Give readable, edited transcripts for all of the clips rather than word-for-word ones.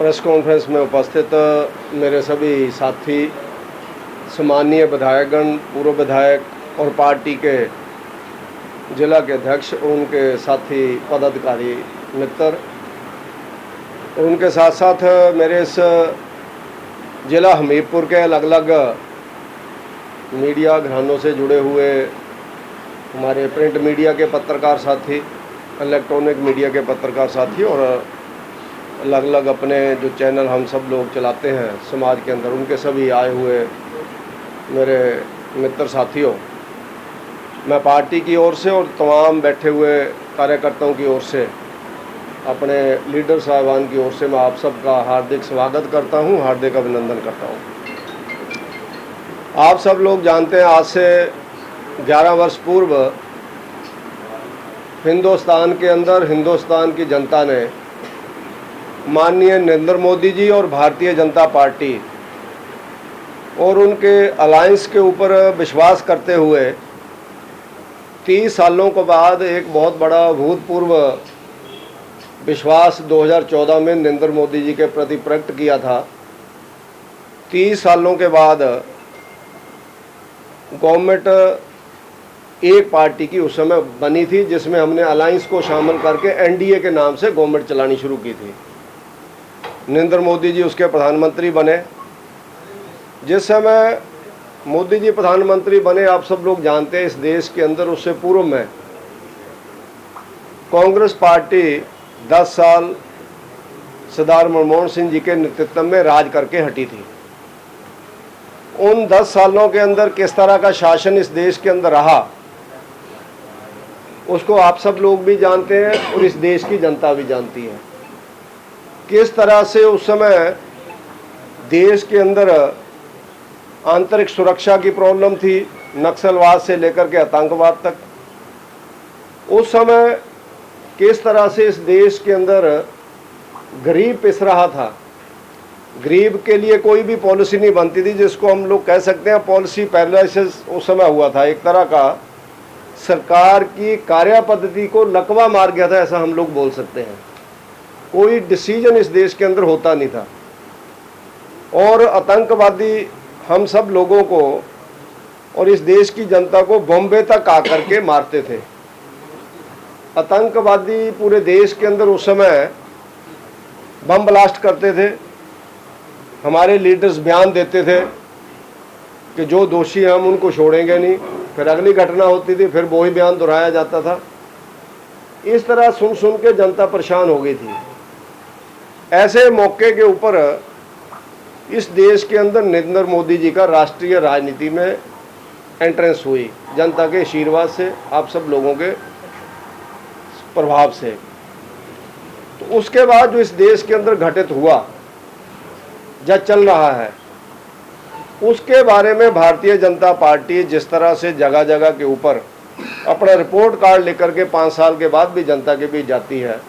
Press conference में उपस्थित मेरे सभी साथी, सम्मानीय विधायकगण, पूर्व विधायक और पार्टी के जिला के अध्यक्ष, उनके साथी पदाधिकारी मित्र, उनके साथ साथ मेरे इस जिला हमीरपुर के अलग अलग मीडिया घरानों से जुड़े हुए हमारे प्रिंट मीडिया के पत्रकार साथी, इलेक्ट्रॉनिक मीडिया के पत्रकार साथी और अलग अलग अपने जो चैनल हम सब लोग चलाते हैं समाज के अंदर, उनके सभी आए हुए मेरे मित्र साथियों, मैं पार्टी की ओर से और तमाम बैठे हुए कार्यकर्ताओं की ओर से, अपने लीडर साहिबान की ओर से मैं आप सबका हार्दिक स्वागत करता हूं, हार्दिक अभिनंदन करता हूं। आप सब लोग जानते हैं, आज से 11 वर्ष पूर्व हिंदुस्तान के अंदर हिंदुस्तान की जनता ने माननीय नरेंद्र मोदी जी और भारतीय जनता पार्टी और उनके अलायंस के ऊपर विश्वास करते हुए 30 सालों के बाद एक बहुत बड़ा अभूतपूर्व विश्वास 2014 में नरेंद्र मोदी जी के प्रति प्रकट किया था। 30 सालों के बाद गवर्नमेंट एक पार्टी की उस समय बनी थी, जिसमें हमने अलायंस को शामिल करके एनडीए के नाम से गवर्नमेंट चलानी शुरू की थी। नरेंद्र मोदी जी उसके प्रधानमंत्री बने। जिस समय मोदी जी प्रधानमंत्री बने, आप सब लोग जानते हैं, इस देश के अंदर उससे पूर्व में कांग्रेस पार्टी 10 साल सरदार मनमोहन सिंह जी के नेतृत्व में राज करके हटी थी। उन 10 सालों के अंदर किस तरह का शासन इस देश के अंदर रहा, उसको आप सब लोग भी जानते हैं और इस देश की जनता भी जानती है। किस तरह से उस समय देश के अंदर आंतरिक सुरक्षा की प्रॉब्लम थी, नक्सलवाद से लेकर के आतंकवाद तक। उस समय किस तरह से इस देश के अंदर गरीब पिस रहा था। गरीब के लिए कोई भी पॉलिसी नहीं बनती थी, जिसको हम लोग कह सकते हैं पॉलिसी पैरालिसिस उस समय हुआ था। एक तरह का सरकार की कार्य पद्धति को लकवा मार गया था, ऐसा हम लोग बोल सकते हैं। कोई डिसीजन इस देश के अंदर होता नहीं था और आतंकवादी हम सब लोगों को और इस देश की जनता को बॉम्बे तक आकर के मारते थे। आतंकवादी पूरे देश के अंदर उस समय बम ब्लास्ट करते थे। हमारे लीडर्स बयान देते थे कि जो दोषी हैं हम उनको छोड़ेंगे नहीं, फिर अगली घटना होती थी, फिर वही बयान दोहराया जाता था। इस तरह सुन सुन के जनता परेशान हो गई थी। ऐसे मौके के ऊपर इस देश के अंदर नरेंद्र मोदी जी का राष्ट्रीय राजनीति में एंट्रेंस हुई, जनता के आशीर्वाद से, आप सब लोगों के प्रभाव से। तो उसके बाद जो इस देश के अंदर घटित हुआ या चल रहा है, उसके बारे में भारतीय जनता पार्टी जिस तरह से जगह जगह के ऊपर अपना रिपोर्ट कार्ड लेकर के 5 साल के बाद भी जनता के बीच जाती है,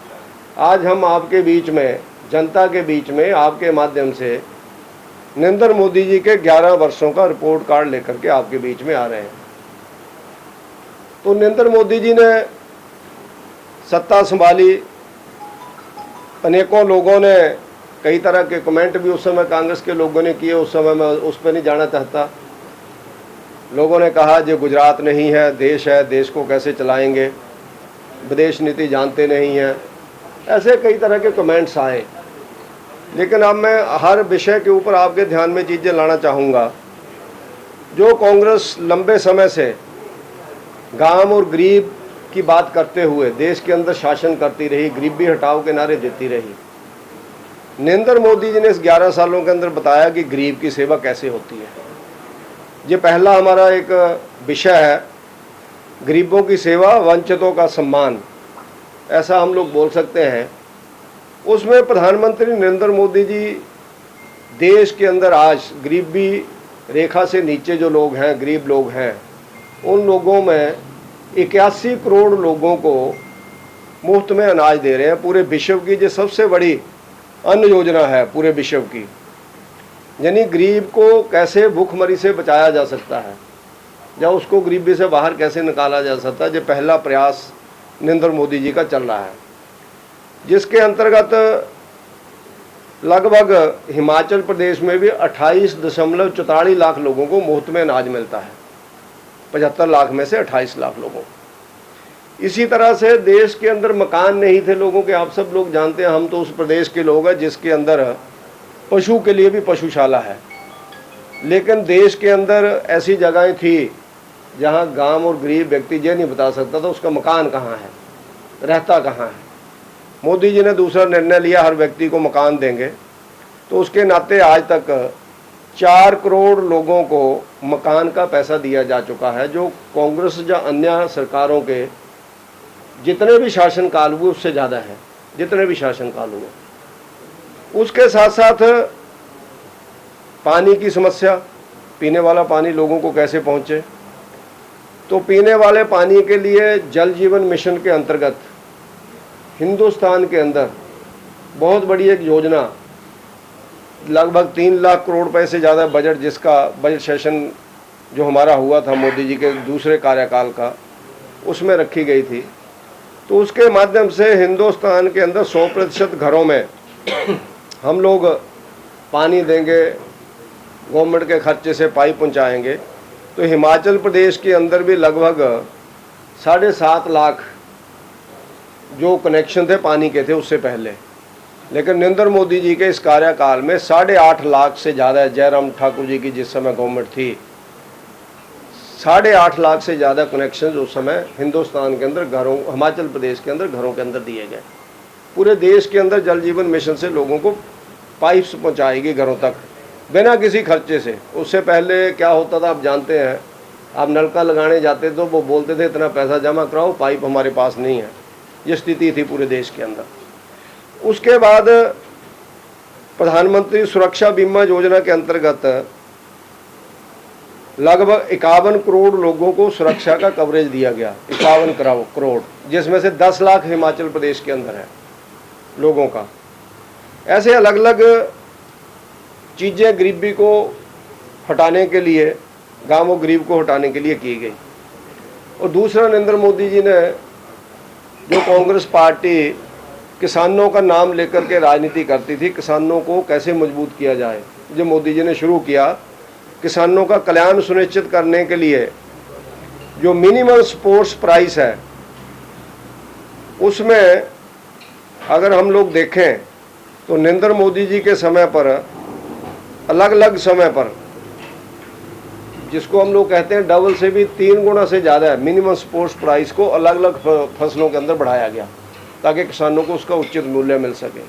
आज हम आपके बीच में, जनता के बीच में, आपके माध्यम से नरेंद्र मोदी जी के 11 वर्षों का रिपोर्ट कार्ड लेकर के आपके बीच में आ रहे हैं। तो नरेंद्र मोदी जी ने सत्ता संभाली, अनेकों लोगों ने कई तरह के कमेंट भी उस समय कांग्रेस के लोगों ने किए। उस समय मैं उस पर नहीं जाना चाहता। लोगों ने कहा जो गुजरात नहीं है, देश है, देश को कैसे चलाएंगे, विदेश नीति जानते नहीं हैं, ऐसे कई तरह के कमेंट्स आए। लेकिन अब मैं हर विषय के ऊपर आपके ध्यान में चीज़ें लाना चाहूँगा। जो कांग्रेस लंबे समय से गांव और गरीब की बात करते हुए देश के अंदर शासन करती रही, गरीबी हटाओ के नारे देती रही, नरेंद्र मोदी जी ने इस 11 सालों के अंदर बताया कि गरीब की सेवा कैसे होती है। ये पहला हमारा एक विषय है, गरीबों की सेवा, वंचितों का सम्मान, ऐसा हम लोग बोल सकते हैं। उसमें प्रधानमंत्री नरेंद्र मोदी जी देश के अंदर आज गरीबी रेखा से नीचे जो लोग हैं, गरीब लोग हैं, उन लोगों में 81 करोड़ लोगों को मुफ्त में अनाज दे रहे हैं। पूरे विश्व की जो सबसे बड़ी अन्न योजना है पूरे विश्व की, यानी गरीब को कैसे भूखमरी से बचाया जा सकता है या उसको गरीबी से बाहर कैसे निकाला जा सकता है, ये पहला प्रयास नरेंद्र मोदी जी का चल रहा है, जिसके अंतर्गत लगभग हिमाचल प्रदेश में भी 28.44 लाख लोगों को मुफ्त में अनाज मिलता है, 75 लाख में से 28 लाख लोगों को। इसी तरह से देश के अंदर मकान नहीं थे लोगों के, आप सब लोग जानते हैं, हम तो उस प्रदेश के लोग हैं जिसके अंदर पशु के लिए भी पशुशाला है, लेकिन देश के अंदर ऐसी जगहें थी जहां गांव और गरीब व्यक्ति ये नहीं बता सकता था उसका मकान कहाँ है, रहता कहाँ है। मोदी जी ने दूसरा निर्णय लिया, हर व्यक्ति को मकान देंगे, तो उसके नाते आज तक 4 करोड़ लोगों को मकान का पैसा दिया जा चुका है, जो कांग्रेस या अन्य सरकारों के जितने भी शासनकाल हुए उससे ज़्यादा है, जितने भी शासनकाल हुए। उसके साथ साथ पानी की समस्या, पीने वाला पानी लोगों को कैसे पहुँचे, तो पीने वाले पानी के लिए जल जीवन मिशन के अंतर्गत हिंदुस्तान के अंदर बहुत बड़ी एक योजना, लगभग 3 लाख करोड़ रुपए से ज़्यादा बजट, जिसका बजट सेशन जो हमारा हुआ था मोदी जी के दूसरे कार्यकाल का, उसमें रखी गई थी। तो उसके माध्यम से हिंदुस्तान के अंदर 100% घरों में हम लोग पानी देंगे, गवर्नमेंट के खर्चे से पाइप पहुंचाएंगे। तो हिमाचल प्रदेश के अंदर भी लगभग 7.5 लाख जो कनेक्शन थे पानी के थे उससे पहले, लेकिन नरेंद्र मोदी जी के इस कार्यकाल में 8.5 लाख से ज़्यादा, जयराम ठाकुर जी की जिस समय गवर्नमेंट थी, 8.5 लाख से ज़्यादा कनेक्शन उस समय हिंदुस्तान के अंदर घरों, हिमाचल प्रदेश के अंदर घरों के अंदर दिए गए। पूरे देश के अंदर जल जीवन मिशन से लोगों को पाइप्स पहुँचाएगी घरों तक बिना किसी खर्चे से। उससे पहले क्या होता था आप जानते हैं, आप नलका लगाने जाते तो वो बोलते थे इतना पैसा जमा कराओ, पाइप हमारे पास नहीं है। ये स्थिति थी पूरे देश के अंदर। उसके बाद प्रधानमंत्री सुरक्षा बीमा योजना के अंतर्गत लगभग 51 करोड़ लोगों को सुरक्षा का कवरेज दिया गया, 51 करोड़, जिसमें से 10 लाख हिमाचल प्रदेश के अंदर है लोगों का। ऐसे अलग अलग चीज़ें गरीबी को हटाने के लिए, गाँवों गरीब को हटाने के लिए की गई। और दूसरा, नरेंद्र मोदी जी ने जो कांग्रेस पार्टी किसानों का नाम लेकर के राजनीति करती थी, किसानों को कैसे मजबूत किया जाए, जो मोदी जी ने शुरू किया, किसानों का कल्याण सुनिश्चित करने के लिए जो मिनिमम सपोर्ट प्राइस है, उसमें अगर हम लोग देखें तो नरेंद्र मोदी जी के समय पर अलग अलग समय पर, जिसको हम लोग कहते हैं डबल से भी 3 गुना से ज़्यादा है, मिनिमम सपोर्ट प्राइस को अलग अलग फसलों के अंदर बढ़ाया गया ताकि किसानों को उसका उचित मूल्य मिल सके।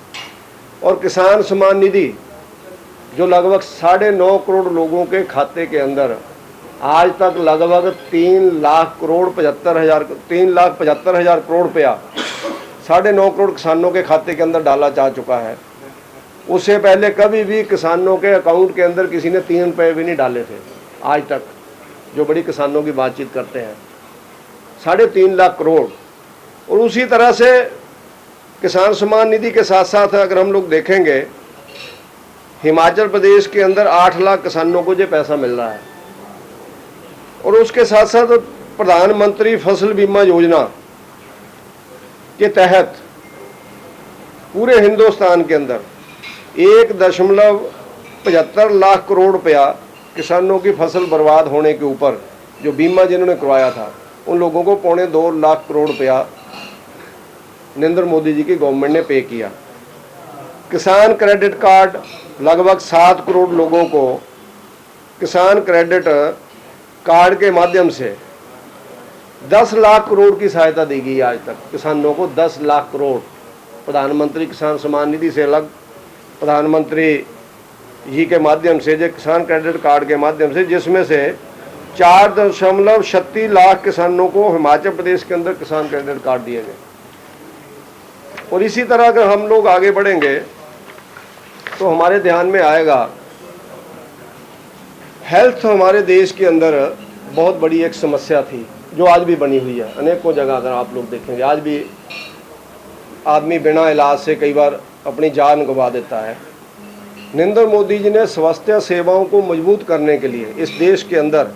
और किसान सम्मान निधि जो लगभग 9.5 करोड़ लोगों के खाते के अंदर आज तक लगभग 3,75,000 करोड़ रुपया 9.5 करोड़ किसानों के खाते के अंदर डाला जा चुका है। उससे पहले कभी भी किसानों के अकाउंट के अंदर किसी ने 3 रुपये भी नहीं डाले थे आज तक, जो बड़ी किसानों की बातचीत करते हैं, 3.5 लाख करोड़। और उसी तरह से किसान सम्मान निधि के साथ साथ अगर हम लोग देखेंगे, हिमाचल प्रदेश के अंदर 8 लाख किसानों को ये पैसा मिल रहा है। और उसके साथ साथ प्रधानमंत्री फसल बीमा योजना के तहत पूरे हिंदुस्तान के अंदर 1.75 लाख करोड़ रुपया किसानों की फसल बर्बाद होने के ऊपर जो बीमा जिन्होंने करवाया था, उन लोगों को 2.25 लाख करोड़ रुपया नरेंद्र मोदी जी की गवर्नमेंट ने पे किया। किसान क्रेडिट कार्ड लगभग 7 करोड़ लोगों को किसान क्रेडिट कार्ड के माध्यम से 10 लाख करोड़ की सहायता दी गई। आज तक किसानों को 10 लाख करोड़ प्रधानमंत्री किसान सम्मान निधि से अलग, प्रधानमंत्री जी के माध्यम से, जो किसान क्रेडिट कार्ड के माध्यम से, जिसमें से 4.36 लाख किसानों को हिमाचल प्रदेश के अंदर किसान क्रेडिट कार्ड दिए गए। और इसी तरह अगर हम लोग आगे बढ़ेंगे तो हमारे ध्यान में आएगा हेल्थ। हमारे देश के अंदर बहुत बड़ी एक समस्या थी जो आज भी बनी हुई है अनेकों जगह। अगर आप लोग देखेंगे आज भी आदमी बिना इलाज से कई बार अपनी जान गंवा देता है। नरेंद्र मोदी जी ने स्वास्थ्य सेवाओं को मजबूत करने के लिए इस देश के अंदर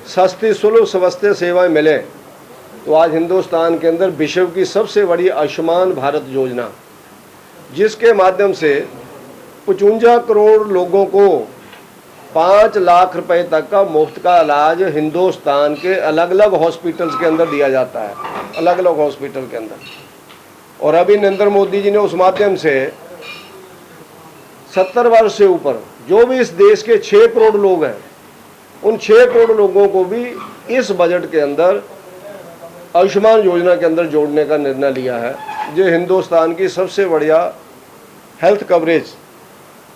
सस्ती सुलभ स्वास्थ्य सेवाएं मिले, तो आज हिंदुस्तान के अंदर विश्व की सबसे बड़ी आयुष्मान भारत योजना, जिसके माध्यम से 55 करोड़ लोगों को 5 लाख रुपए तक का मुफ्त का इलाज हिंदुस्तान के अलग अलग हॉस्पिटल्स के अंदर दिया जाता है, अलग अलग हॉस्पिटल के अंदर। और अभी नरेंद्र मोदी जी ने उस माध्यम से 70 वर्ष से ऊपर जो भी इस देश के 6 करोड़ लोग हैं, उन 6 करोड़ लोगों को भी इस बजट के अंदर आयुष्मान योजना के अंदर जोड़ने का निर्णय लिया है, जो हिंदुस्तान की सबसे बढ़िया हेल्थ कवरेज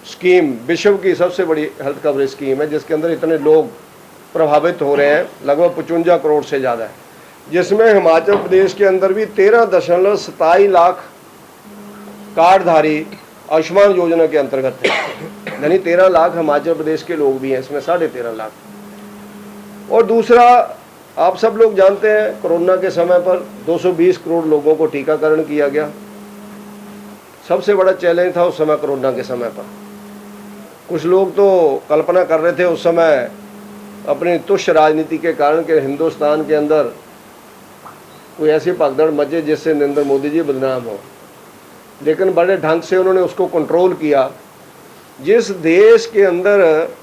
स्कीम, विश्व की सबसे बड़ी हेल्थ कवरेज स्कीम है, जिसके अंदर इतने लोग प्रभावित हो रहे हैं, लगभग 55 करोड़ से ज़्यादा है, जिसमें हिमाचल प्रदेश के अंदर भी 13.27 लाख कार्डधारी आयुष्मान योजना के अंतर्गत है। यानी 13 लाख हिमाचल प्रदेश के लोग भी हैं इसमें, 13.5 लाख। और दूसरा, आप सब लोग जानते हैं कोरोना के समय पर 220 करोड़ लोगों को टीकाकरण किया गया। सबसे बड़ा चैलेंज था उस समय कोरोना के समय पर। कुछ लोग तो कल्पना कर रहे थे उस समय अपनी तुच्छ राजनीति के कारण कि हिंदुस्तान के अंदर कोई ऐसी पगदड़ मचे जिससे नरेंद्र मोदी जी बदनाम हो, लेकिन बड़े ढंग से उन्होंने उसको कंट्रोल किया। जिस देश के अंदर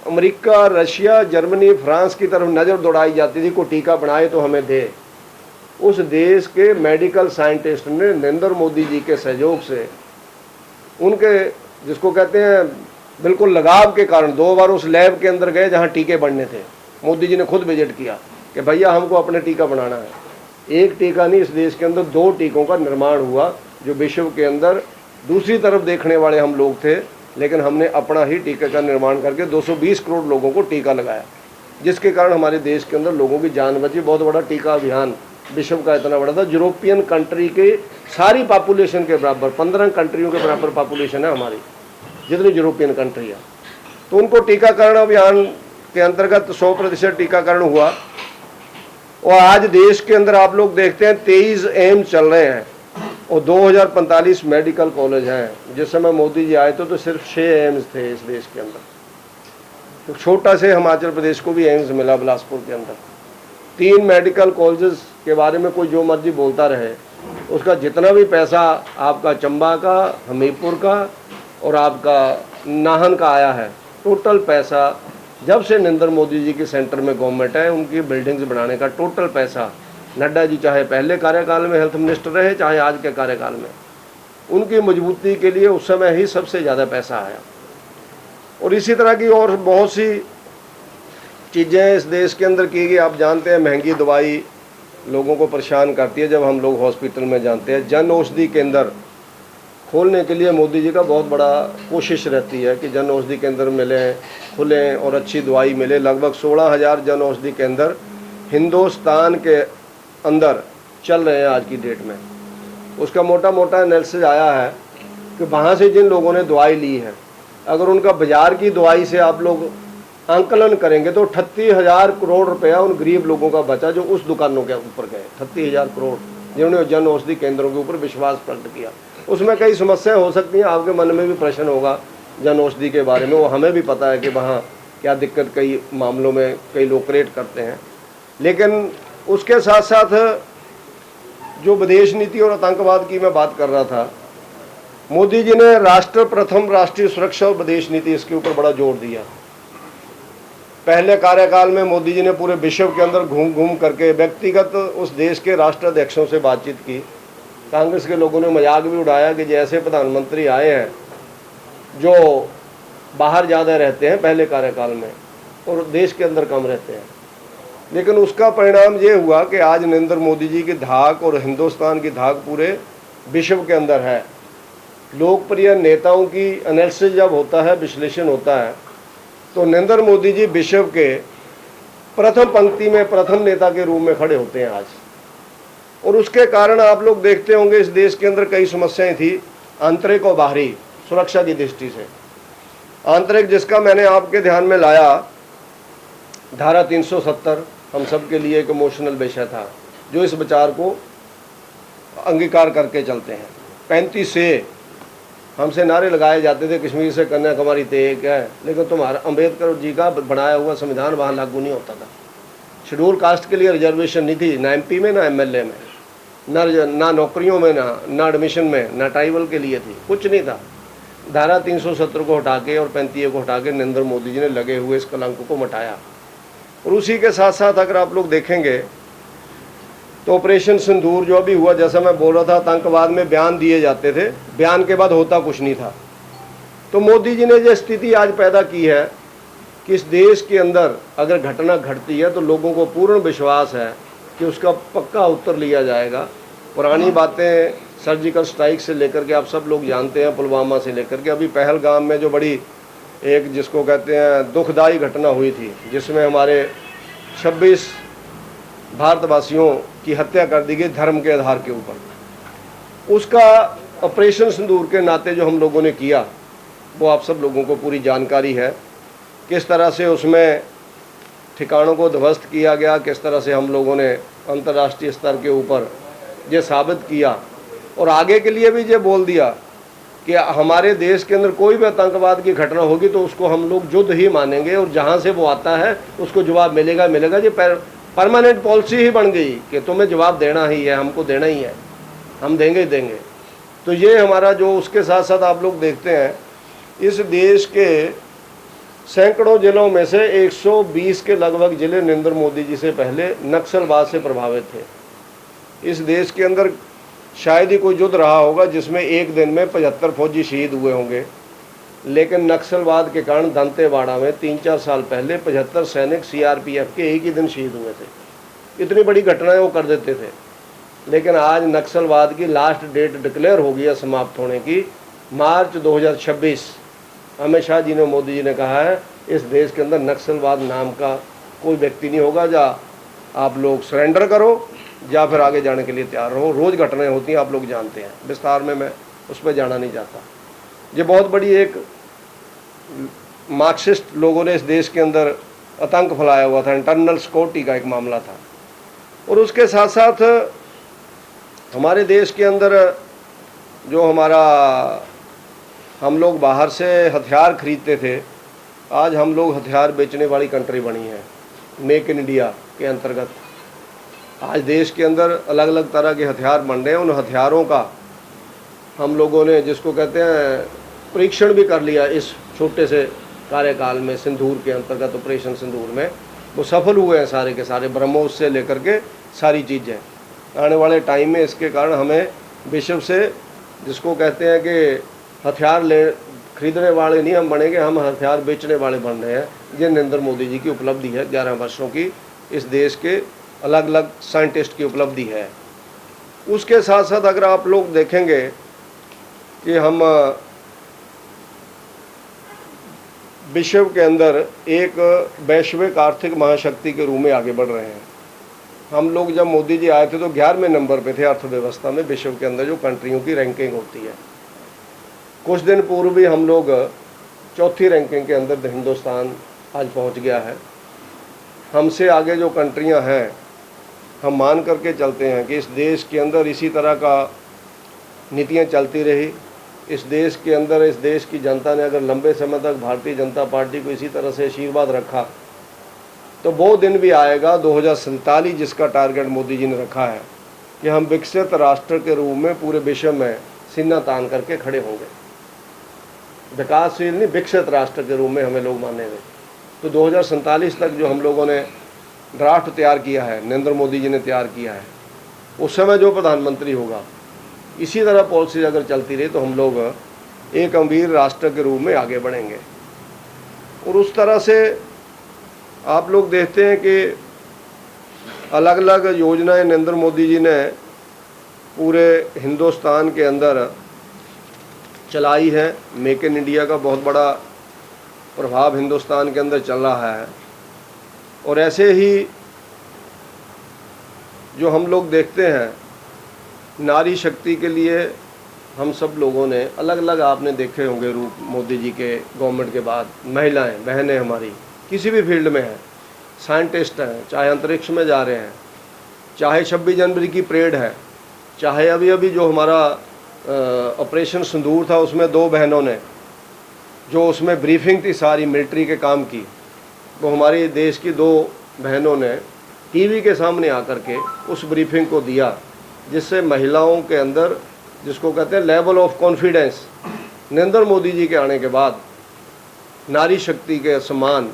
अमेरिका, रशिया, जर्मनी, फ्रांस की तरफ नज़र दौड़ाई जाती थी, को टीका बनाए तो हमें दे, उस देश के मेडिकल साइंटिस्ट ने नरेंद्र मोदी जी के सहयोग से, उनके जिसको कहते हैं बिल्कुल लगाव के कारण, 2 बार उस लैब के अंदर गए जहां टीके बनने थे। मोदी जी ने खुद विजिट किया कि भैया हमको अपने टीका बनाना है। एक टीका नहीं, इस देश के अंदर 2 टीकों का निर्माण हुआ, जो विश्व के अंदर दूसरी तरफ देखने वाले हम लोग थे, लेकिन हमने अपना ही टीके का निर्माण करके 220 करोड़ लोगों को टीका लगाया, जिसके कारण हमारे देश के अंदर लोगों की जान बची। बहुत बड़ा टीका अभियान विश्व का इतना बड़ा था, यूरोपियन कंट्री के सारी पॉपुलेशन के बराबर, 15 कंट्रियों के बराबर पॉपुलेशन है हमारी, जितनी यूरोपियन कंट्री है। तो उनको टीकाकरण अभियान के अंतर्गत 100% टीकाकरण हुआ। और आज देश के अंदर आप लोग देखते हैं 23 एम्स चल रहे हैं और 2045 मेडिकल कॉलेज हैं। जिस समय मोदी जी आए थे तो सिर्फ 6 एम्स थे इस देश के अंदर। तो छोटा से हिमाचल प्रदेश को भी एम्स मिला बिलासपुर के अंदर। 3 मेडिकल कॉलेजेस के बारे में कोई जो मर्जी बोलता रहे, उसका जितना भी पैसा आपका चंबा का, हमीरपुर का और आपका नाहन का आया है, टोटल पैसा जब से नरेंद्र मोदी जी के सेंटर में गवर्नमेंट है, उनकी बिल्डिंग्स बनाने का टोटल पैसा, नड्डा जी चाहे पहले कार्यकाल में हेल्थ मिनिस्टर रहे, चाहे आज के कार्यकाल में, उनकी मजबूती के लिए उस समय ही सबसे ज़्यादा पैसा आया। और इसी तरह की और बहुत सी चीज़ें इस देश के अंदर की गई। आप जानते हैं महंगी दवाई लोगों को परेशान करती है। जब हम लोग हॉस्पिटल में जाते हैं, जन औषधि केंद्र खोलने के लिए मोदी जी का बहुत बड़ा कोशिश रहती है कि जन औषधि केंद्र मिले, खुलें और अच्छी दवाई मिले। लगभग 16,000 जन औषधि केंद्र हिंदुस्तान के अंदर चल रहे हैं आज की डेट में। उसका मोटा मोटा एनालिसिस आया है कि वहाँ से जिन लोगों ने दवाई ली है, अगर उनका बाजार की दवाई से आप लोग आंकलन करेंगे तो 38,000 करोड़ रुपया उन गरीब लोगों का बचा जो उस दुकानों के ऊपर गए। 38,000 करोड़ जिन्होंने जन औषधि केंद्रों के ऊपर विश्वास प्रकट किया। उसमें कई समस्याएं हो सकती हैं, आपके मन में भी प्रश्न होगा जन औषधि के बारे में। वो हमें भी पता है कि वहाँ क्या दिक्कत कई मामलों में कई लोग क्रिएट करते हैं। लेकिन उसके साथ साथ जो विदेश नीति और आतंकवाद की मैं बात कर रहा था, मोदी जी ने राष्ट्र प्रथम, राष्ट्रीय सुरक्षा और विदेश नीति, इसके ऊपर बड़ा जोर दिया। पहले कार्यकाल में मोदी जी ने पूरे विश्व के अंदर घूम घूम करके व्यक्तिगत उस देश के राष्ट्राध्यक्षों से बातचीत की। कांग्रेस के लोगों ने मजाक भी उड़ाया कि जैसे प्रधानमंत्री आए हैं जो बाहर ज़्यादा रहते हैं पहले कार्यकाल में और देश के अंदर कम रहते हैं। लेकिन उसका परिणाम ये हुआ कि आज नरेंद्र मोदी जी की धाक और हिंदुस्तान की धाक पूरे विश्व के अंदर है। लोकप्रिय नेताओं की एनालिसिस जब होता है, विश्लेषण होता है, तो नरेंद्र मोदी जी विश्व के प्रथम पंक्ति में प्रथम नेता के रूप में खड़े होते हैं आज। और उसके कारण आप लोग देखते होंगे इस देश के अंदर कई समस्याएं थी, आंतरिक और बाहरी सुरक्षा की दृष्टि से। आंतरिक जिसका मैंने आपके ध्यान में लाया, धारा 370 हम सब के लिए एक इमोशनल विषय था, जो इस विचार को अंगीकार करके चलते हैं। 35 से हमसे नारे लगाए जाते थे, कश्मीर से कन्याकुमारी तक एक है, लेकिन तुम्हारा अम्बेडकर जी का बनाया हुआ संविधान वहाँ लागू नहीं होता था। शेड्यूल कास्ट के लिए रिजर्वेशन नहीं थी, ना MP में, ना MLA में, ना नौकरियों में, ना एडमिशन में, ना ट्राइबल के लिए थी, कुछ नहीं था। धारा 370 को हटा के और 35 को हटा के नरेंद्र मोदी जी ने लगे हुए इस कलंक को मिटाया। और उसी के साथ साथ अगर आप लोग देखेंगे तो ऑपरेशन सिंदूर जो अभी हुआ, जैसा मैं बोल रहा था, आतंकवाद में बयान दिए जाते थे, बयान के बाद होता कुछ नहीं था। तो मोदी जी ने जो स्थिति आज पैदा की है कि इस देश के अंदर अगर घटना घटती है तो लोगों को पूर्ण विश्वास है कि उसका पक्का उत्तर लिया जाएगा। पुरानी बातें सर्जिकल स्ट्राइक से लेकर के आप सब लोग जानते हैं, पुलवामा से लेकर के अभी पहलगाम में जो बड़ी एक जिसको कहते हैं दुखदाई घटना हुई थी, जिसमें हमारे 26 भारतवासियों की हत्या कर दी गई धर्म के आधार के ऊपर। उसका ऑपरेशन सिंदूर के नाते जो हम लोगों ने किया वो आप सब लोगों को पूरी जानकारी है। किस तरह से उसमें ठिकानों को ध्वस्त किया गया, किस तरह से हम लोगों ने अंतर्राष्ट्रीय स्तर के ऊपर ये साबित किया और आगे के लिए भी ये बोल दिया कि हमारे देश के अंदर कोई भी आतंकवाद की घटना होगी तो उसको हम लोग युद्ध ही मानेंगे और जहाँ से वो आता है उसको जवाब मिलेगा मिलेगा। ये परमानेंट पॉलिसी ही बन गई कि तुम्हें जवाब देना ही है, हमको देना ही है, हम देंगे ही देंगे। तो ये हमारा जो, उसके साथ साथ आप लोग देखते हैं इस देश के सैकड़ों जिलों में से 120 के लगभग जिले नरेंद्र मोदी जी से पहले नक्सलवाद से प्रभावित थे। इस देश के अंदर शायद ही कोई युद्ध रहा होगा जिसमें एक दिन में 75 फौजी शहीद हुए होंगे, लेकिन नक्सलवाद के कारण दंतेवाड़ा में 3-4 साल पहले 75 सैनिक सीआरपीएफ के एक ही दिन शहीद हुए थे। इतनी बड़ी घटनाएं वो कर देते थे। लेकिन आज नक्सलवाद की लास्ट डेट डिक्लेयर हो गई है समाप्त होने की, मार्च 2026। अमित शाह जी ने, मोदी जी ने कहा है इस देश के अंदर नक्सलवाद नाम का कोई व्यक्ति नहीं होगा। या आप लोग सरेंडर करो या फिर आगे जाने के लिए तैयार रहो। रोज़ घटनाएं होती हैं, आप लोग जानते हैं, विस्तार में मैं उस पर जाना नहीं चाहता। ये बहुत बड़ी एक मार्क्सिस्ट लोगों ने इस देश के अंदर आतंक फैलाया हुआ था, इंटरनल सिक्योरिटी का एक मामला था। और उसके साथ साथ हमारे देश के अंदर जो हम लोग बाहर से हथियार खरीदते थे, आज हम लोग हथियार बेचने वाली कंट्री बनी है। मेक इन इंडिया के अंतर्गत आज देश के अंदर अलग अलग तरह के हथियार बन रहे हैं। उन हथियारों का हम लोगों ने, जिसको कहते हैं, परीक्षण भी कर लिया इस छोटे से कार्यकाल में। सिंदूर के अंतर्गत ऑपरेशन सिंदूर में वो सफल हुए हैं सारे के सारे, ब्रह्मोस से लेकर के सारी चीज़ें। आने वाले टाइम में इसके कारण हमें विश्व से, जिसको कहते हैं कि हथियार खरीदने वाले नहीं हम बनेंगे, हम हथियार बेचने वाले बन रहे हैं। ये नरेंद्र मोदी जी की उपलब्धि है, 11 वर्षों की इस देश के अलग अलग साइंटिस्ट की उपलब्धि है। उसके साथ साथ अगर आप लोग देखेंगे कि हम विश्व के अंदर एक वैश्विक आर्थिक महाशक्ति के रूप में आगे बढ़ रहे हैं। हम लोग जब मोदी जी आए थे तो 11वें नंबर पे थे अर्थव्यवस्था में, विश्व के अंदर जो कंट्रियों की रैंकिंग होती है। कुछ दिन पूर्व भी हम लोग 4थी रैंकिंग के अंदर हिंदुस्तान आज पहुंच गया है। हमसे आगे जो कंट्रियां हैं, हम मान करके चलते हैं कि इस देश के अंदर इसी तरह का नीतियां चलती रही, इस देश के अंदर इस देश की जनता ने अगर लंबे समय तक भारतीय जनता पार्टी को इसी तरह से आशीर्वाद रखा तो वो दिन भी आएगा 2047 जिसका टारगेट मोदी जी ने रखा है कि हम विकसित राष्ट्र के रूप में पूरे विश्व में सीना तान करके खड़े होंगे। विकासशील नहीं, विकसित राष्ट्र के रूप में हमें लोग मानेंगे। तो 2047 तक जो हम लोगों ने ड्राफ्ट तैयार किया है, नरेंद्र मोदी जी ने तैयार किया है, उस समय जो प्रधानमंत्री होगा, इसी तरह पॉलिसी अगर चलती रही तो हम लोग एक अमीर राष्ट्र के रूप में आगे बढ़ेंगे। और उस तरह से आप लोग देखते हैं कि अलग अलग योजनाएं नरेंद्र मोदी जी ने पूरे हिंदुस्तान के अंदर चलाई है। मेक इन इंडिया का बहुत बड़ा प्रभाव हिंदुस्तान के अंदर चल रहा है। और ऐसे ही जो हम लोग देखते हैं नारी शक्ति के लिए हम सब लोगों ने अलग अलग, आपने देखे होंगे रूप मोदी जी के गवर्नमेंट के बाद। महिलाएं, बहनें हमारी किसी भी फील्ड में हैं, साइंटिस्ट हैं, चाहे अंतरिक्ष में जा रहे हैं, चाहे 26 जनवरी की परेड है, चाहे अभी अभी जो हमारा ऑपरेशन सिंदूर था उसमें 2 बहनों ने, जो उसमें ब्रीफिंग थी सारी मिलिट्री के काम की, वो हमारे देश की 2 बहनों ने टीवी के सामने आकर के उस ब्रीफिंग को दिया, जिससे महिलाओं के अंदर, जिसको कहते हैं level of confidence, Narendra Modi ji के आने के बाद नारी शक्ति के सम्मान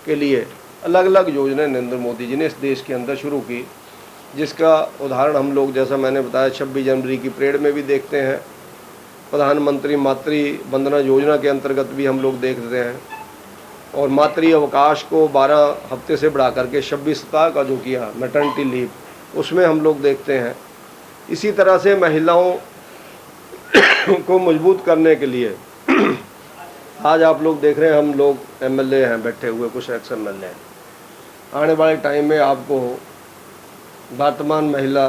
के लिए अलग अलग योजनाएं नरेंद्र मोदी जी ने इस देश के अंदर शुरू की, जिसका उदाहरण हम लोग, जैसा मैंने बताया, 26 जनवरी की परेड में भी देखते हैं। प्रधानमंत्री मातृ वंदना योजना के अंतर्गत भी हम लोग देखते हैं, और मातृ अवकाश को 12 हफ्ते से बढ़ा करके 26 सप्ताह का जो किया मैटर्निटी लीव, उसमें हम लोग देखते हैं। इसी तरह से महिलाओं को मजबूत करने के लिए आज आप लोग देख रहे हैं, हम लोग एमएलए हैं बैठे हुए, कुछ एक्स एमएलए हैं। आने वाले टाइम में आपको वर्तमान महिला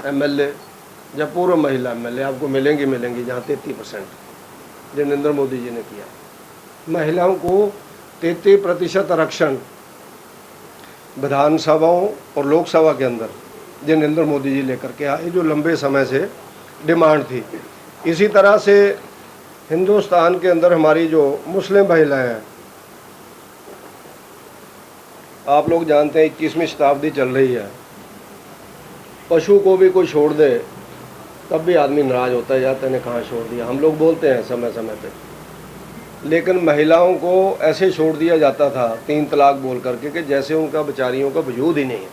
एमएलए या पूर्व महिला एमएलए आपको मिलेंगी जहाँ 33% जो नरेंद्र मोदी जी ने किया। महिलाओं को 33% आरक्षण विधानसभाओं और लोकसभा के अंदर जो नरेंद्र मोदी जी लेकर के आए, जो लंबे समय से डिमांड थी। इसी तरह से हिंदुस्तान के अंदर हमारी जो मुस्लिम महिलाएं हैं, आप लोग जानते हैं 21वीं शताब्दी चल रही है, पशु को भी कोई छोड़ दे तब भी आदमी नाराज होता है, जाता है कहाँ छोड़ दिया, हम लोग बोलते हैं समय समय पे। लेकिन महिलाओं को ऐसे छोड़ दिया जाता था 3 तलाक बोल करके कि जैसे उनका बेचारियों का वजूद ही नहीं है,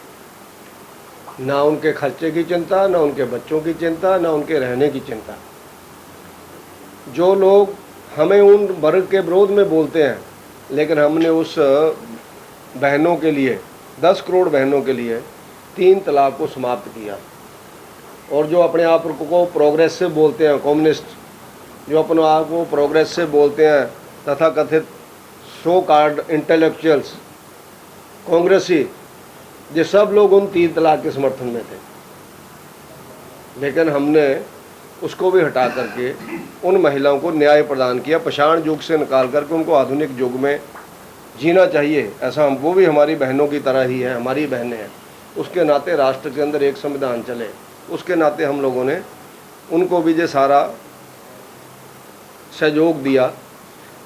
ना उनके खर्चे की चिंता, ना उनके बच्चों की चिंता, ना उनके रहने की चिंता। जो लोग हमें उन वर्ग के विरोध में बोलते हैं, लेकिन हमने उस बहनों के लिए, 10 करोड़ बहनों के लिए 3 तलाक को समाप्त किया। और जो अपने आप को प्रोग्रेसिव बोलते हैं, कम्युनिस्ट, जो अपने आप को प्रोग्रेसिव बोलते हैं, तथा कथित सो कार्ड इंटेलेक्चुअल्स, कांग्रेसी, ये सब लोग उन 3 तलाक के समर्थन में थे। लेकिन हमने उसको भी हटा करके उन महिलाओं को न्याय प्रदान किया, पाषाण युग से निकाल करके उनको आधुनिक युग में जीना चाहिए, ऐसा हम, वो भी हमारी बहनों की तरह ही है, हमारी बहनें हैं। उसके नाते राष्ट्र के अंदर एक संविधान चले, उसके नाते हम लोगों ने उनको भी ये सारा सहयोग दिया।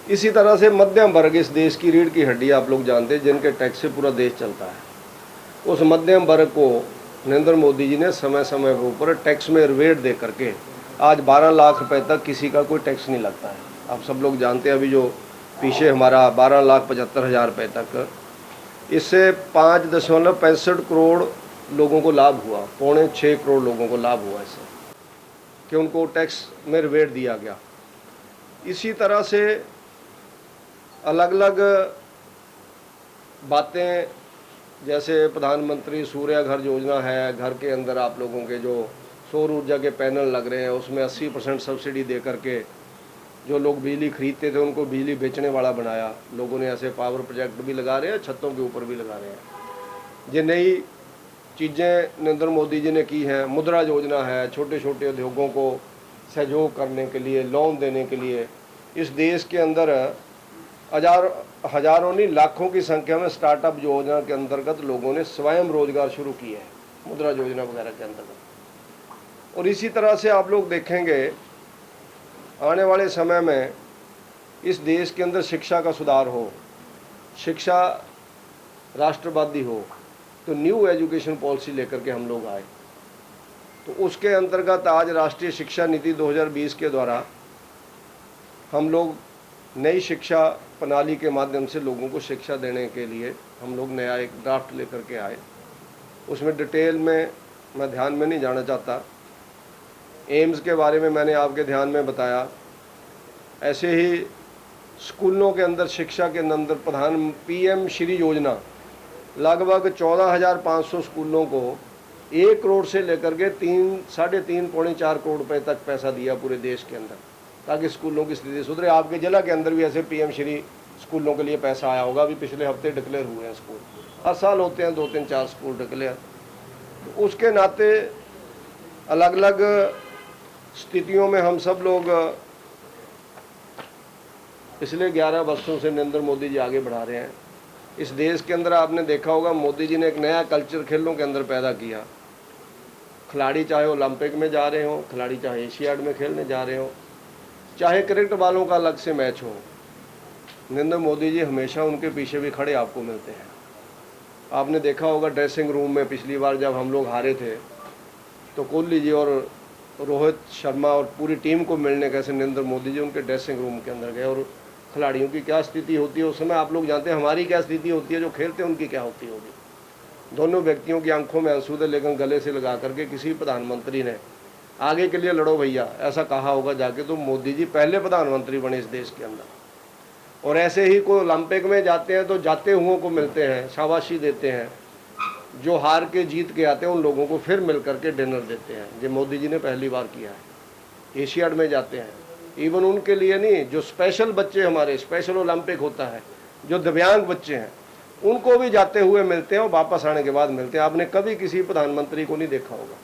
इसी तरह से मध्यम वर्ग, इस देश की रीढ़ की हड्डी आप लोग जानते हैं, जिनके टैक्स से पूरा देश चलता है, उस मध्यम वर्ग को नरेंद्र मोदी जी ने समय समय के ऊपर टैक्स में रिबेट दे करके आज 12 लाख रुपए तक किसी का कोई टैक्स नहीं लगता है। आप सब लोग जानते हैं, अभी जो पीछे हमारा 12,75,000 रुपये तक, इससे 5.65 करोड़ लोगों को लाभ हुआ, 5.25 करोड़ लोगों को लाभ हुआ इससे, कि उनको टैक्स में रिबेट दिया गया। इसी तरह से अलग अलग बातें, जैसे प्रधानमंत्री सूर्य घर योजना है, घर के अंदर आप लोगों के जो सौर ऊर्जा के पैनल लग रहे हैं, उसमें 80% सब्सिडी दे करके जो लोग बिजली खरीदते थे उनको बिजली बेचने वाला बनाया। लोगों ने ऐसे पावर प्रोजेक्ट भी लगा रहे हैं, छतों के ऊपर भी लगा रहे हैं। ये नई चीज़ें नरेंद्र मोदी जी ने की हैं। मुद्रा योजना है, छोटे छोटे उद्योगों को सहयोग करने के लिए, लोन देने के लिए। इस देश के अंदर हजारों नहीं लाखों की संख्या में स्टार्टअप योजना के अंतर्गत लोगों ने स्वयं रोजगार शुरू किए हैं, मुद्रा योजना वगैरह के अंतर्गत। और इसी तरह से आप लोग देखेंगे आने वाले समय में इस देश के अंदर शिक्षा का सुधार हो, शिक्षा राष्ट्रवादी हो, तो न्यू एजुकेशन पॉलिसी लेकर के हम लोग आए। तो उसके अंतर्गत आज राष्ट्रीय शिक्षा नीति 2020 के द्वारा हम लोग नई शिक्षा प्रणाली के माध्यम से लोगों को शिक्षा देने के लिए हम लोग नया एक ड्राफ्ट लेकर के आए। उसमें डिटेल में मैं ध्यान में नहीं जाना चाहता। एम्स के बारे में मैंने आपके ध्यान में बताया। ऐसे ही स्कूलों के अंदर शिक्षा के अंदर प्रधान PM श्री योजना लगभग 14,500 स्कूलों को 1 करोड़ से लेकर के 3.5 पौने 4 करोड़ रुपए तक पैसा दिया पूरे देश के अंदर, ताकि स्कूलों की स्थिति सुधरे। आपके जिला के अंदर भी ऐसे PM श्री स्कूलों के लिए पैसा आया होगा। अभी पिछले हफ्ते डिक्लेयर हुए हैं स्कूल, हर साल होते हैं 2, 3, 4 स्कूल डिक्लेयर। तो उसके नाते अलग अलग स्थितियों में हम सब लोग पिछले 11 वर्षों से नरेंद्र मोदी जी आगे बढ़ा रहे हैं। इस देश के अंदर आपने देखा होगा, मोदी जी ने एक नया कल्चर खेलों के अंदर पैदा किया। खिलाड़ी चाहे ओलंपिक में जा रहे हो, खिलाड़ी चाहे एशियाड में खेलने जा रहे हो, चाहे क्रिकेट वालों का अलग से मैच हो, नरेंद्र मोदी जी हमेशा उनके पीछे भी खड़े आपको मिलते हैं। आपने देखा होगा ड्रेसिंग रूम में पिछली बार जब हम लोग हारे थे तो कोहली जी और रोहित शर्मा और पूरी टीम को मिलने कैसे नरेंद्र मोदी जी उनके ड्रेसिंग रूम के अंदर गए, और खिलाड़ियों की क्या स्थिति होती है उस समय आप लोग जानते हैं, हमारी क्या स्थिति होती है, जो खेलते हैं उनकी क्या होती होगी। दोनों व्यक्तियों की आंखों में आंसू थे, लेकिन गले से लगा करके किसी प्रधानमंत्री ने आगे के लिए लड़ो भैया ऐसा कहा होगा जाके, तो मोदी जी पहले प्रधानमंत्री बने इस देश के अंदर। और ऐसे ही कोई ओलंपिक में जाते हैं तो जाते हुओं को मिलते हैं, शाबाशी देते हैं, जो हार के जीत के आते हैं उन लोगों को फिर मिल करके डिनर देते हैं। ये मोदी जी ने पहली बार किया है। एशियाड में जाते हैं, इवन उनके लिए नहीं, जो स्पेशल बच्चे हमारे स्पेशल ओलंपिक होता है, जो दिव्यांग बच्चे हैं उनको भी जाते हुए मिलते हैं और वापस आने के बाद मिलते हैं। आपने कभी किसी प्रधानमंत्री को नहीं देखा होगा,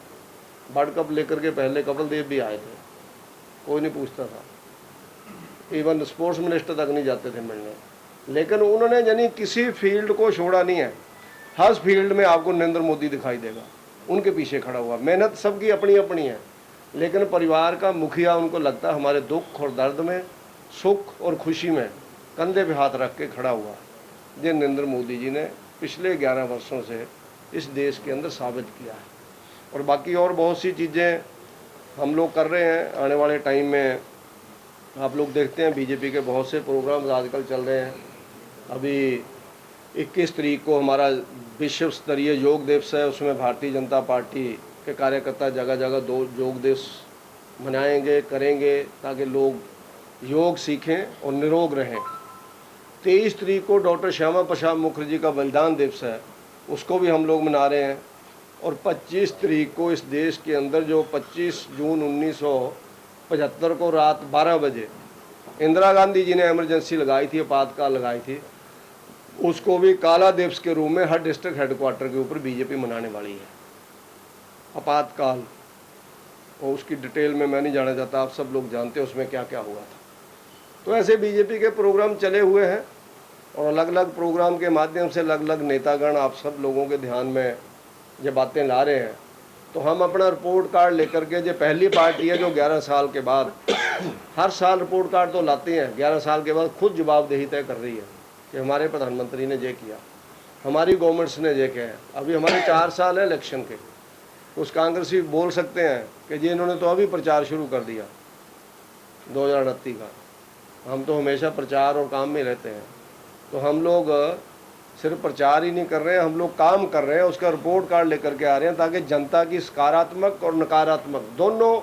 वर्ल्ड कप लेकर के पहले कपिल देव भी आए थे, कोई नहीं पूछता था, इवन स्पोर्ट्स मिनिस्टर तक नहीं जाते थे मिलने, लेकिन उन्होंने यानी किसी फील्ड को छोड़ा नहीं है। हर फील्ड में आपको नरेंद्र मोदी दिखाई देगा, उनके पीछे खड़ा हुआ। मेहनत सबकी अपनी अपनी है, लेकिन परिवार का मुखिया उनको लगता है हमारे दुख और दर्द में, सुख और खुशी में कंधे पे हाथ रख के खड़ा हुआ। ये नरेंद्र मोदी जी ने पिछले 11 वर्षों से इस देश के अंदर साबित किया है। और बाकी और बहुत सी चीज़ें हम लोग कर रहे हैं। आने वाले टाइम में आप लोग देखते हैं बीजेपी के बहुत से प्रोग्राम्स आजकल चल रहे हैं। अभी 21 तारीख को हमारा विश्व स्तरीय योग दिवस है, उसमें भारतीय जनता पार्टी के कार्यकर्ता जगह जगह 2 योग दिवस मनाएंगे, करेंगे, ताकि लोग योग सीखें और निरोग रहें। 23 तारीख को डॉक्टर श्यामा प्रसाद मुखर्जी का बलिदान दिवस है, उसको भी हम लोग मना रहे हैं। और 25 तारीख को इस देश के अंदर जो 25 जून 1975 को रात 12 बजे इंदिरा गांधी जी ने इमरजेंसी लगाई थी, आपातकाल लगाई थी, उसको भी काला दिवस के रूप में हर डिस्ट्रिक्ट हेडक्वार्टर के ऊपर बीजेपी मनाने वाली है। आपातकाल, और उसकी डिटेल में मैं नहीं जाना चाहता, आप सब लोग जानते हैं उसमें क्या क्या हुआ था। तो ऐसे बीजेपी के प्रोग्राम चले हुए हैं, और अलग अलग प्रोग्राम के माध्यम से अलग अलग नेतागण आप सब लोगों के ध्यान में ये बातें ला रहे हैं। तो हम अपना रिपोर्ट कार्ड लेकर के, जो पहली पार्टी है जो 11 साल के बाद हर साल रिपोर्ट कार्ड तो लाते हैं, 11 साल के बाद खुद जवाबदेही तय कर रही है कि हमारे प्रधानमंत्री ने ये किया, हमारी गवर्नमेंट्स ने ये किया है। अभी हमारे 4 साल है इलेक्शन के, उस कांग्रेसी बोल सकते हैं कि जी इन्होंने तो अभी प्रचार शुरू कर दिया 2029 का। हम तो हमेशा प्रचार और काम में रहते हैं। तो हम लोग सिर्फ प्रचार ही नहीं कर रहे हैं, हम लोग काम कर रहे हैं, उसका रिपोर्ट कार्ड लेकर के आ रहे हैं, ताकि जनता की सकारात्मक और नकारात्मक दोनों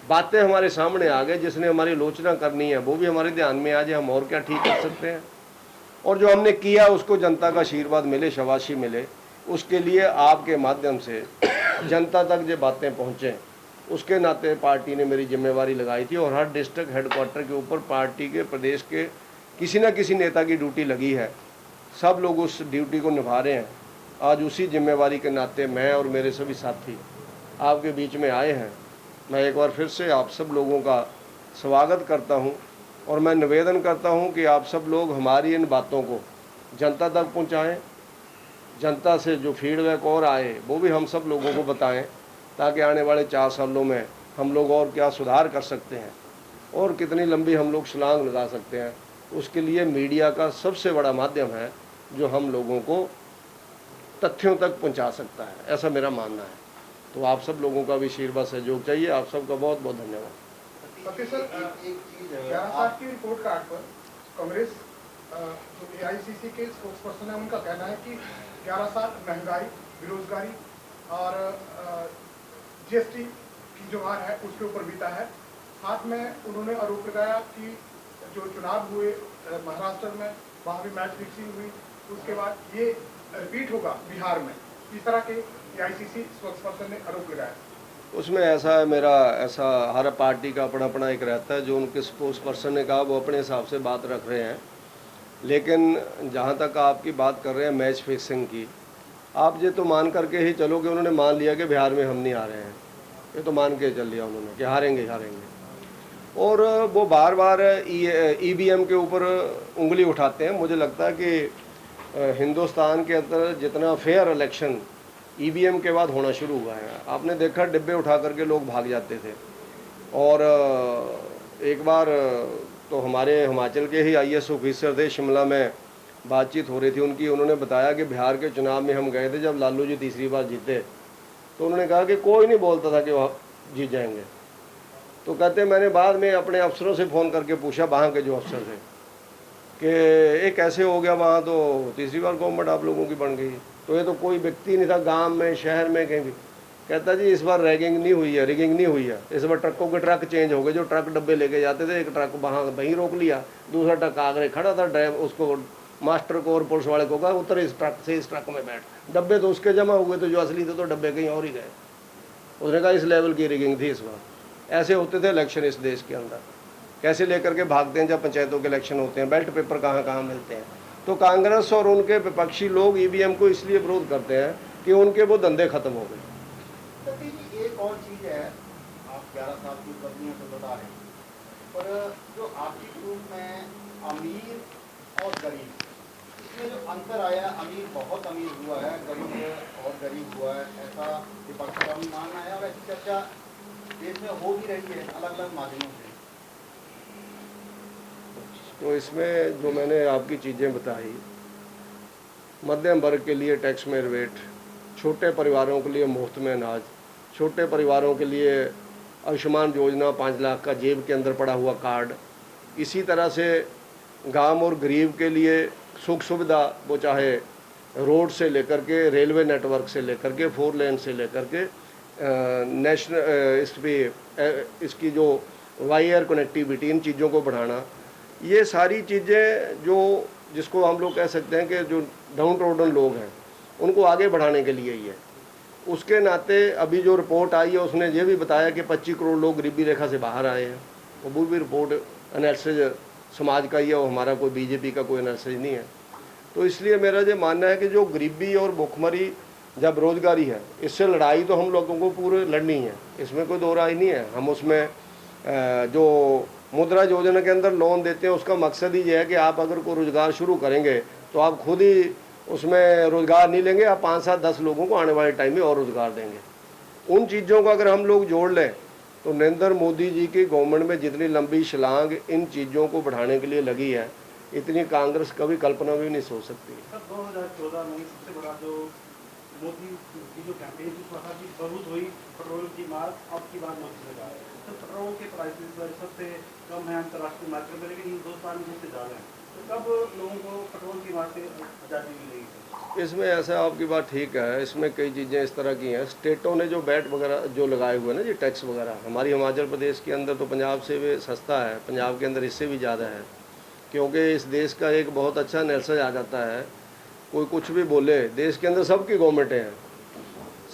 बातें हमारे सामने आ गए। जिसने हमारी आलोचना करनी है वो भी हमारे ध्यान में आ जाए, हम और क्या ठीक कर सकते हैं, और जो हमने किया उसको जनता का आशीर्वाद मिले, शाबाशी मिले, उसके लिए आपके माध्यम से जनता तक ये बातें पहुँचें। उसके नाते पार्टी ने मेरी जिम्मेवारी लगाई थी, और हर डिस्ट्रिक्ट हेडक्वार्टर के ऊपर पार्टी के प्रदेश के किसी न किसी नेता की ड्यूटी लगी है। सब लोग उस ड्यूटी को निभा रहे हैं। आज उसी जिम्मेवारी के नाते मैं और मेरे सभी साथी आपके बीच में आए हैं। मैं एक बार फिर से आप सब लोगों का स्वागत करता हूं, और मैं निवेदन करता हूं कि आप सब लोग हमारी इन बातों को जनता तक पहुंचाएं। जनता से जो फीडबैक और आए वो भी हम सब लोगों को बताएं, ताकि आने वाले 4 सालों में हम लोग और क्या सुधार कर सकते हैं और कितनी लंबी हम लोग छलांग लगा सकते हैं। उसके लिए मीडिया का सबसे बड़ा माध्यम है, जो हम लोगों को तथ्यों तक पहुंचा सकता है, ऐसा मेरा मानना है। तो आप सब लोगों का भी आशीर्वाद सहयोग चाहिए। आप सबका बहुत बहुत धन्यवाद। एक चीज है, 11 साल की रिपोर्ट कार्ड पर कांग्रेस जो AICC के स्पोक्स पर्सन है उनका कहना है कि 11 साल महंगाई, बेरोजगारी और GST की जो हार है उसके ऊपर बीता है। साथ में उन्होंने आरोप लगाया कि जो चुनाव हुए महाराष्ट्र में, वहाँ भी मैच फिक्सिंग हुई, उसके बाद ये रिपीट होगा बिहार में, इस तरह के AICC स्पोक्स पर्सन ने आरोप लगाया। उसमें ऐसा है, मेरा ऐसा हर पार्टी का अपना अपना एक रहता है, जो उनके स्पोक्स पर्सन ने कहा वो अपने हिसाब से बात रख रहे हैं। लेकिन जहाँ तक आपकी बात कर रहे हैं मैच फिक्सिंग की, आप ये तो मान करके ही चलो कि उन्होंने मान लिया कि बिहार में हम नहीं आ रहे हैं, ये तो मान के चल लिया उन्होंने कि हारेंगे हारेंगे। और वो बार बार EVM के ऊपर उंगली उठाते हैं। मुझे लगता है कि हिंदुस्तान के अंदर जितना फेयर इलेक्शन EVM के बाद होना शुरू हुआ है, आपने देखा डिब्बे उठा करके लोग भाग जाते थे। और एक बार तो हमारे हिमाचल के ही IAS ऑफिसर थे, शिमला में बातचीत हो रही थी उनकी, उन्होंने बताया कि बिहार के चुनाव में हम गए थे जब लालू जी तीसरी बार जीते, तो उन्होंने कहा कि कोई नहीं बोलता था कि जीत जाएंगे। तो कहते मैंने बाद में अपने अफसरों से फ़ोन करके पूछा, वहाँ के जो अफसर थे, कि ये कैसे हो गया, वहाँ तो तीसरी बार गवर्नमेंट आप लोगों की बन गई, तो ये तो कोई व्यक्ति नहीं था गांव में शहर में कहीं भी। कहता जी इस बार रैगिंग नहीं हुई है, रिगिंग नहीं हुई है, इस बार ट्रकों के ट्रक चेंज हो गए, जो ट्रक डब्बे लेके जाते थे एक ट्रक वहाँ वहीं रोक लिया, दूसरा ट्रक आगे खड़ा था, ड्राइवर उसको मास्टर को और पुलिस वाले को कहा उतर इस ट्रक से, इस ट्रक में बैठ। डब्बे तो उसके जमा हुए थे जो असली थे, तो डब्बे कहीं और ही गए। उसने कहा इस लेवल की रिगिंग थी इस बार। ऐसे होते थे इलेक्शन इस देश के अंदर, कैसे लेकर के भागते हैं जब पंचायतों के इलेक्शन होते हैं, बेल्ट पेपर कहाँ कहाँ मिलते हैं। तो कांग्रेस और उनके विपक्षी लोग ईवीएम को इसलिए विरोध करते हैं कि उनके वो धंधे खत्म हो गए। सतीश जी, एक और चीज़ है, आप 11 साल की उपलब्धियों से बता रहे हैं, पर जो आपकी ग्रुप में अमीर और गरीब, इसमें जो अंतर आया, अमीर बहुत अमीर हुआ है, गरीब और गरीब हुआ है, ऐसा विपक्ष का भी मानना है और ऐसी चर्चा देश में हो भी रही है अलग अलग माध्यमों से। तो इसमें जो मैंने आपकी चीज़ें बताई, मध्यम वर्ग के लिए टैक्स में रिबेट, छोटे परिवारों के लिए मुफ्त में अनाज, छोटे परिवारों के लिए आयुष्मान योजना 5 लाख का जेब के अंदर पड़ा हुआ कार्ड, इसी तरह से गांव और गरीब के लिए सुख सुविधा, वो चाहे रोड से लेकर के रेलवे नेटवर्क से लेकर के 4 लेन से लेकर के नेशनल इसकी जो वायर कनेक्टिविटी, इन चीज़ों को बढ़ाना, ये सारी चीज़ें जो जिसको हम लोग कह सकते हैं कि जो डाउन रोडन लोग हैं उनको आगे बढ़ाने के लिए ही है। उसके नाते अभी जो रिपोर्ट आई है उसने ये भी बताया कि 25 करोड़ लोग गरीबी रेखा से बाहर आए हैं। वो भी रिपोर्ट एनालिसिस समाज का ही है, वो हमारा कोई बीजेपी का कोई एनालिसिस नहीं है। तो इसलिए मेरा ये मानना है कि जो गरीबी और भुखमरी या बेरोजगारी है, इससे लड़ाई तो हम लोगों को पूरे लड़नी है, इसमें कोई दो राय नहीं है। हम उसमें जो मुद्रा योजना के अंदर लोन देते हैं उसका मकसद ही ये है कि आप अगर कोई रोज़गार शुरू करेंगे तो आप खुद ही उसमें रोज़गार नहीं लेंगे, आप 5, 7, 10 लोगों को आने वाले टाइम में और रोज़गार देंगे। उन चीज़ों को अगर हम लोग जोड़ लें तो नरेंद्र मोदी जी की गवर्नमेंट में जितनी लंबी छलांग इन चीज़ों को बढ़ाने के लिए लगी है, इतनी कांग्रेस कभी कल्पना भी नहीं सोच सकती। 2014 में सबसे बड़ा जो मोदी की जो कैंपेन थी उसमें की बहुत हुई पेट्रोल की मांग, अब की बात मोदी सरकार है, तो पेट्रोल के प्राइसेस सबसे कम है अंतर्राष्ट्रीय मार्केट में, लेकिन हिंदुस्तान में सबसे ज़्यादा है। तो कब लोगों को पेट्रोल की मांग से आज़ादी मिलेगी? इसमें ऐसा आपकी बात ठीक है, इसमें कई चीज़ें इस तरह की हैं। स्टेटों ने जो बैट वगैरह जो लगाए हुए हैं ना, ये टैक्स वगैरह, हमारी हिमाचल प्रदेश के अंदर तो पंजाब से भी सस्ता है, पंजाब के अंदर इससे भी ज़्यादा है, क्योंकि इस देश का एक बहुत अच्छा एनालिसिस आ जाता है। कोई कुछ भी बोले, देश के अंदर सबकी गवर्नमेंट है,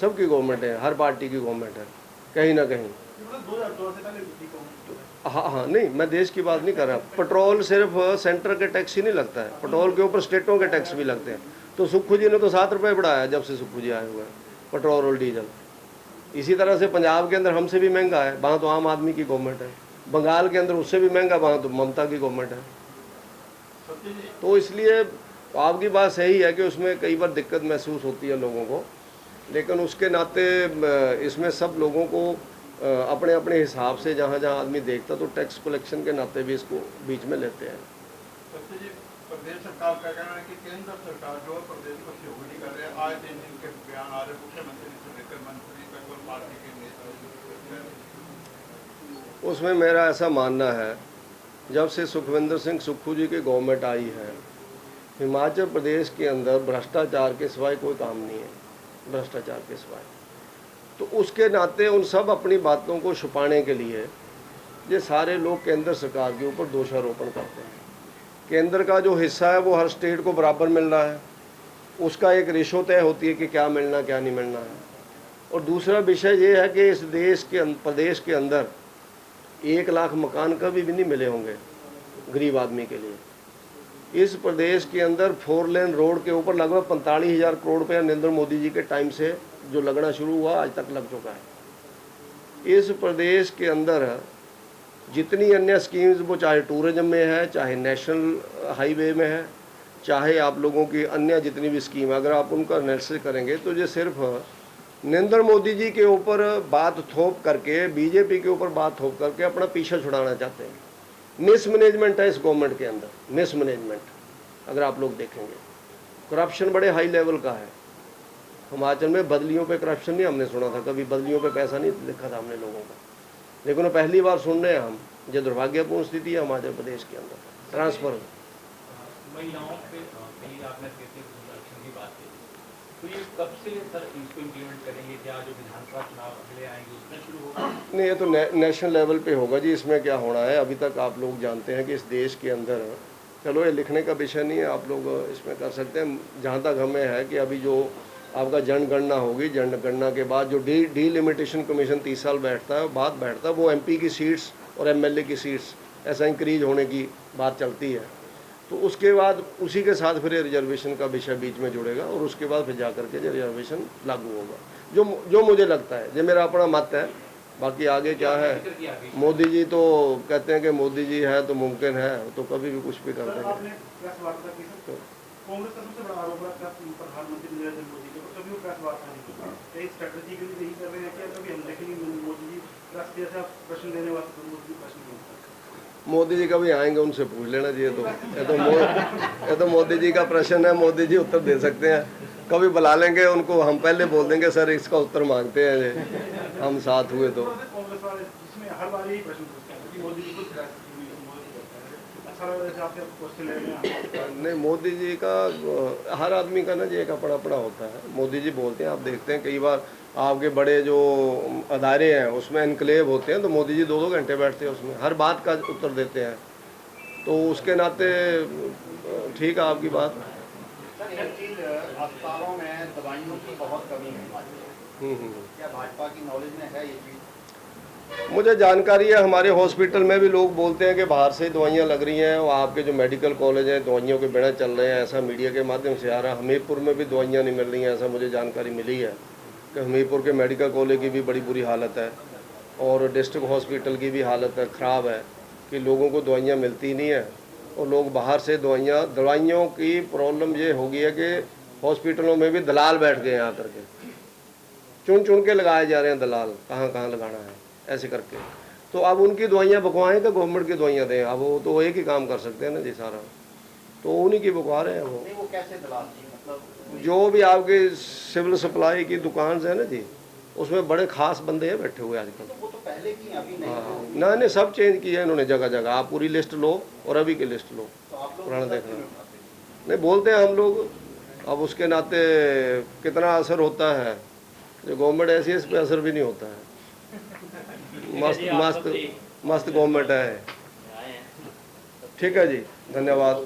सबकी गवर्नमेंट है, हर पार्टी की गवर्नमेंट है कहीं ना कहीं। 2014 से पहले हाँ, नहीं मैं देश की बात नहीं कर रहा। पेट्रोल सिर्फ सेंटर के टैक्स ही नहीं लगता है, पेट्रोल के ऊपर स्टेटों के टैक्स भी लगते हैं। तो सुक्खू जी ने तो 7 रुपये बढ़ाया जब से सुक्खू जी आए हुए हैं, पेट्रोल और डीजल। इसी तरह से पंजाब के अंदर हमसे भी महंगा है, वहाँ तो आम आदमी की गवर्नमेंट है। बंगाल के अंदर उससे भी महंगा, वहाँ तो ममता की गवर्नमेंट है। तो इसलिए आपकी बात सही है कि उसमें कई बार दिक्कत महसूस होती है लोगों को, लेकिन उसके नाते इसमें सब लोगों को अपने अपने हिसाब से जहाँ जहाँ आदमी देखता तो टैक्स कलेक्शन के नाते भी इसको बीच में लेते हैं। प्रदेश सरकार का कहना है कि केंद्र सरकार जो है प्रदेश को सहयोगी कर रहे हैं। आज दिन इनके बयान आ रहे, मुख्यमंत्री से लेकर मंत्री तक और पार्टी के नेता। उसमें मेरा ऐसा मानना है, जब से सुखविंदर सिंह सुक्खू जी की गवर्नमेंट आई है, हिमाचल प्रदेश के अंदर भ्रष्टाचार के सिवाय कोई काम नहीं है, भ्रष्टाचार के सिवाय। तो उसके नाते उन सब अपनी बातों को छुपाने के लिए ये सारे लोग केंद्र सरकार के ऊपर दोषारोपण करते हैं। केंद्र का जो हिस्सा है वो हर स्टेट को बराबर मिल रहा है, उसका एक रेशो तय होती है कि क्या मिलना क्या नहीं मिलना है। और दूसरा विषय ये है कि इस देश के प्रदेश के अंदर 1 लाख मकान कभी भी नहीं मिले होंगे गरीब आदमी के लिए। इस प्रदेश के अंदर 4 लेन रोड के ऊपर लगभग 45,000 करोड़ रुपया नरेंद्र मोदी जी के टाइम से जो लगना शुरू हुआ आज तक लग चुका है। इस प्रदेश के अंदर जितनी अन्य स्कीम्स, वो चाहे टूरिज्म में है, चाहे नेशनल हाईवे में है, चाहे आप लोगों की अन्य जितनी भी स्कीम, अगर आप उनका एनालिसिस करेंगे तो ये सिर्फ नरेंद्र मोदी जी के ऊपर बात थोप करके, बीजेपी के ऊपर बात थोप करके अपना पीछा छुड़ाना चाहते हैं। मिसमैनेजमेंट है इस गवर्नमेंट के अंदर, मिसमैनेजमेंट। अगर आप लोग देखेंगे करप्शन बड़े हाई लेवल का है। हिमाचल में बदलियों पे करप्शन नहीं हमने सुना था, कभी बदलियों पे पैसा नहीं लिखा था हमने लोगों का, लेकिन वो पहली बार सुन रहे हैं हम। जो दुर्भाग्यपूर्ण स्थिति है हिमाचल प्रदेश के अंदर ट्रांसफर। महिलाओं पे कहीं आपने कहते संरक्षण की बात की, तो ये कब से सर इसको इम्प्लीमेंट करेंगे? क्या जो विधानसभा चुनाव अगले आएंगे उसमें शुरू होगा? नहीं, ये तो नेशनल लेवल पे होगा जी। इसमें क्या होना है, अभी तक आप लोग जानते हैं कि इस देश के अंदर, चलो ये लिखने का विषय नहीं है, आप लोग इसमें कर सकते हैं। जहाँ तक हमें है कि अभी जो आपका जनगणना होगी, जनगणना के बाद जो डिलिमिटेशन कमीशन 30 साल बैठता है, बाद बैठता है, वो MP की सीट्स और MLA की सीट्स ऐसा इंक्रीज होने की बात चलती है। तो उसके बाद उसी के साथ फिर रिजर्वेशन का विषय बीच में जुड़ेगा और उसके बाद फिर जा करके रिजर्वेशन लागू होगा, जो मुझे लगता है, जो मेरा अपना मत है। बाकी आगे क्या है, मोदी जी तो कहते हैं कि मोदी जी है तो मुमकिन है, तो कभी भी कुछ भी कर देंगे। आपने प्रेस वार्ता की सर, कांग्रेस का सबसे बड़ा आरोप है कि प्रधानमंत्री नरेंद्र मोदी के ऊपर कभी वो प्रेस वार्ता नहीं करते, कई स्ट्रेटजी के लिए यही कर रहे हैं कि कभी हम देखेंगे मोदी जी प्रेस के ऐसा प्रश्न देने वाले तो मोदी जी प्रश्न नहीं होता। मोदी जी कभी आएंगे, उनसे पूछ लेना चाहिए। ये तो मोदी जी का प्रश्न है, मोदी जी उत्तर दे सकते हैं। कभी बुला लेंगे उनको, हम पहले बोल देंगे सर इसका उत्तर मांगते हैं, हम साथ हुए तो। कांग्रेस वाले जिसमें हर बार यही प्रश्न पूछते हैं कि मोदी जी खुद प्रेस अच्छा लग रहा है आपसे क्वेश्चन ले रहे हैं। नहीं, मोदी जी का हर आदमी का ना जी एक अपना अपना होता है। मोदी जी बोलते हैं, आप देखते हैं कई बार आपके बड़े जो अदारे हैं उसमें इनक्लेव होते हैं, तो मोदी जी 2-2 घंटे बैठते हैं उसमें, हर बात का उत्तर देते हैं। तो उसके नाते ठीक है आपकी बात। सर एक चीज़, अस्पतालों में दवाइयों की बहुत कमी है हिमाचल में, क्या भाजपा की नॉलेज में है ये चीज़? मुझे जानकारी है, हमारे हॉस्पिटल में भी लोग बोलते हैं कि बाहर से दवाइयाँ लग रही हैं और आपके जो मेडिकल कॉलेज हैं दवाइयों के बिना चल रहे हैं, ऐसा मीडिया के माध्यम से आ रहा है। हमीरपुर में भी दवाइयाँ नहीं मिल रही हैं, ऐसा मुझे जानकारी मिली है कि हमीरपुर के मेडिकल कॉलेज की भी बड़ी बुरी हालत है और डिस्ट्रिक्ट हॉस्पिटल की भी हालत है ख़राब है कि लोगों को दवाइयाँ मिलती नहीं है और लोग बाहर से दवाइयों की प्रॉब्लम ये हो गई है कि हॉस्पिटलों में भी दलाल बैठ गए हैं आकर के, चुन चुन के लगाए जा रहे हैं दलाल, कहाँ कहाँ लगाना है ऐसे करके। तो अब उनकी दवाइयाँ बकवाएं तो गवर्नमेंट की दवाइयाँ दें, अब वो तो एक ही काम कर सकते हैं ना जी सारा, तो उन्हीं की बकवा रहे हैं वो। नहीं, वो कैसे दलाल जी, मतलब जो भी आपके सिविल सप्लाई की दुकान है ना जी, उसमें बड़े खास बंदे हैं बैठे हुए आजकल। तो वो तो पहले की अभी नहीं हाँ, तो, नहीं सब चेंज किया है इन्होंने जगह जगह। आप पूरी लिस्ट लो और अभी की लिस्ट लो, तो आप लोग पुराना उसका देखना। क्यों उठाते हैं? नहीं बोलते हैं हम लोग, अब उसके नाते कितना असर होता है, जो गवर्नमेंट ऐसी है इस पर असर भी नहीं होता है। मस्त मस्त मस्त गवर्नमेंट है। ठीक है जी, धन्यवाद।